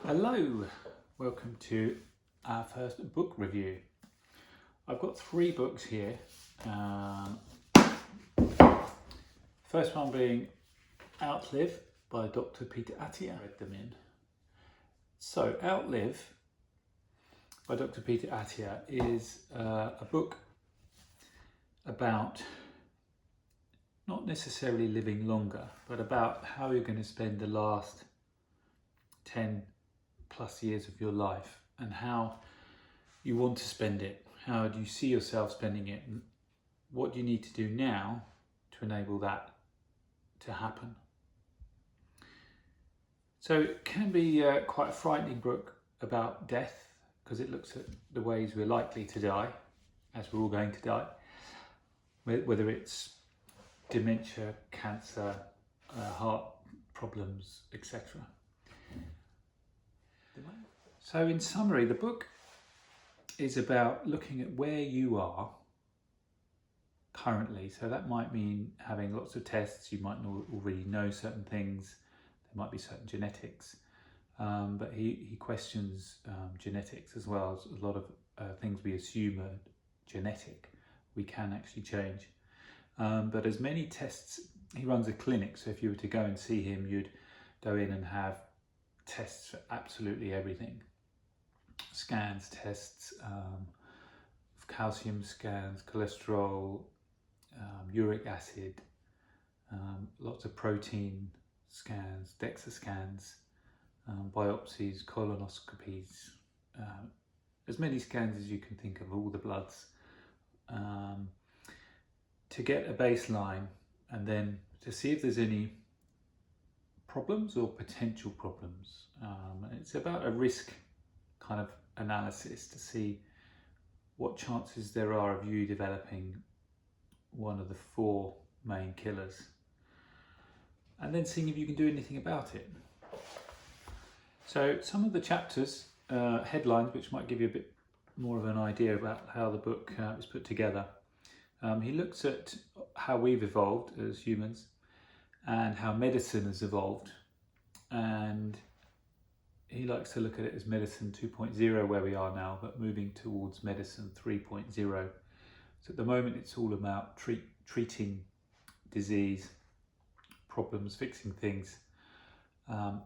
Hello, welcome to our first book review. I've got 3 books here. First one being Outlive by Dr Peter Attia. Read them in. So Outlive by Dr Peter Attia is a book about not necessarily living longer, but about how you're going to spend the last 10 plus years of your life and how you want to spend it. How do you see yourself spending it, and what do you need to do now to enable that to happen? So it can be quite a frightening book about death, because it looks at the ways we're likely to die, as we're all going to die, whether it's dementia, cancer, heart problems, etc. So in summary, the book is about looking at where you are currently. So that might mean having lots of tests. You might already know certain things. There might be certain genetics. But he questions genetics as well. As a lot of things we assume are genetic, we can actually change. But as many tests, he runs a clinic. So if you were to go and see him, you'd go in and have tests for absolutely everything. Scans, tests, calcium scans, cholesterol, uric acid, lots of protein scans, DEXA scans, biopsies, colonoscopies, as many scans as you can think of, all the bloods, to get a baseline and then to see if there's any problems or potential problems. It's about a risk kind of analysis to see what chances there are of you developing one of the 4 main killers, and then seeing if you can do anything about it. So some of the chapters, headlines, which might give you a bit more of an idea about how the book is put together. He looks at how we've evolved as humans and how medicine has evolved, and he likes to look at it as medicine 2.0 where we are now, but moving towards medicine 3.0. So at the moment it's all about treating disease, problems, fixing things. A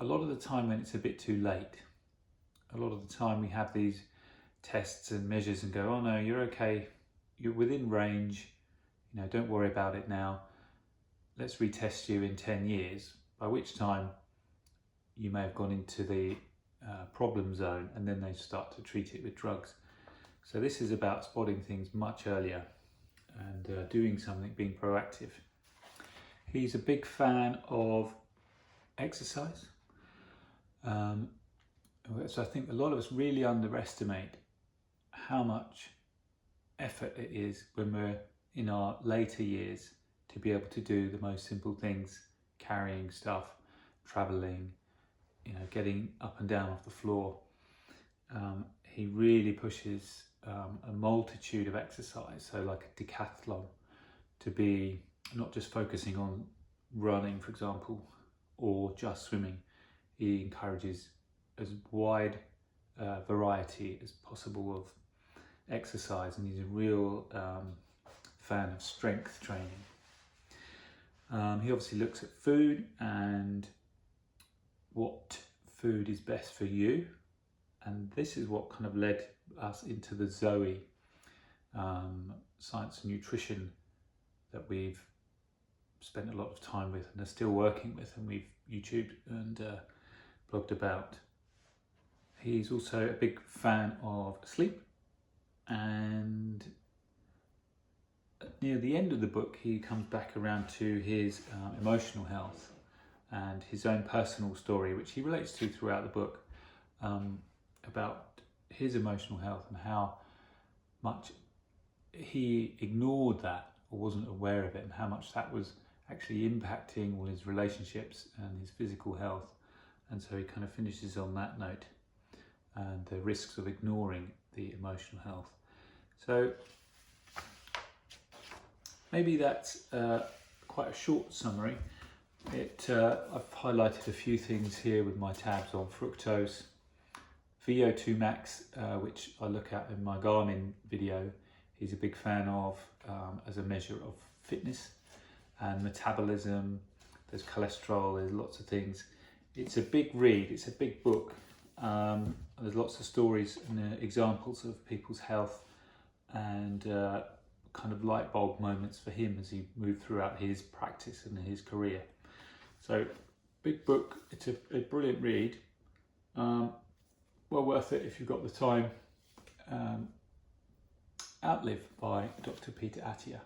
lot of the time when it's a bit too late, a lot of the time we have these tests and measures and go, oh no, you're okay, you're within range, don't worry about it now, let's retest you in 10 years, by which time you may have gone into the problem zone, and then they start to treat it with drugs. So this is about spotting things much earlier and doing something, being proactive. He's a big fan of exercise. So I think a lot of us really underestimate how much effort it is when we're in our later years to be able to do the most simple things, carrying stuff, traveling, getting up and down off the floor. He really pushes a multitude of exercise, so like a decathlon, to be not just focusing on running, for example, or just swimming. He encourages as wide variety as possible of exercise, and he's a real fan of strength training. He obviously looks at food and what food is best for you, and this is what kind of led us into the Zoe science and nutrition that we've spent a lot of time with and are still working with, and we've YouTubed and blogged about. He's also a big fan of sleep, and near the end of the book he comes back around to his emotional health and his own personal story, which he relates to throughout the book, about his emotional health and how much he ignored that or wasn't aware of it, and how much that was actually impacting all his relationships and his physical health. And so he kind of finishes on that note, and the risks of ignoring the emotional health. So maybe that's quite a short summary. I've highlighted a few things here with my tabs on fructose, VO2 max, which I look at in my Garmin video. He's a big fan of as a measure of fitness and metabolism. There's cholesterol, there's lots of things. It's a big read, it's a big book. There's lots of stories and examples of people's health and kind of light bulb moments for him as he moved throughout his practice and his career. So, big book, it's a brilliant read. Well worth it if you've got the time. Outlive by Dr. Peter Attia.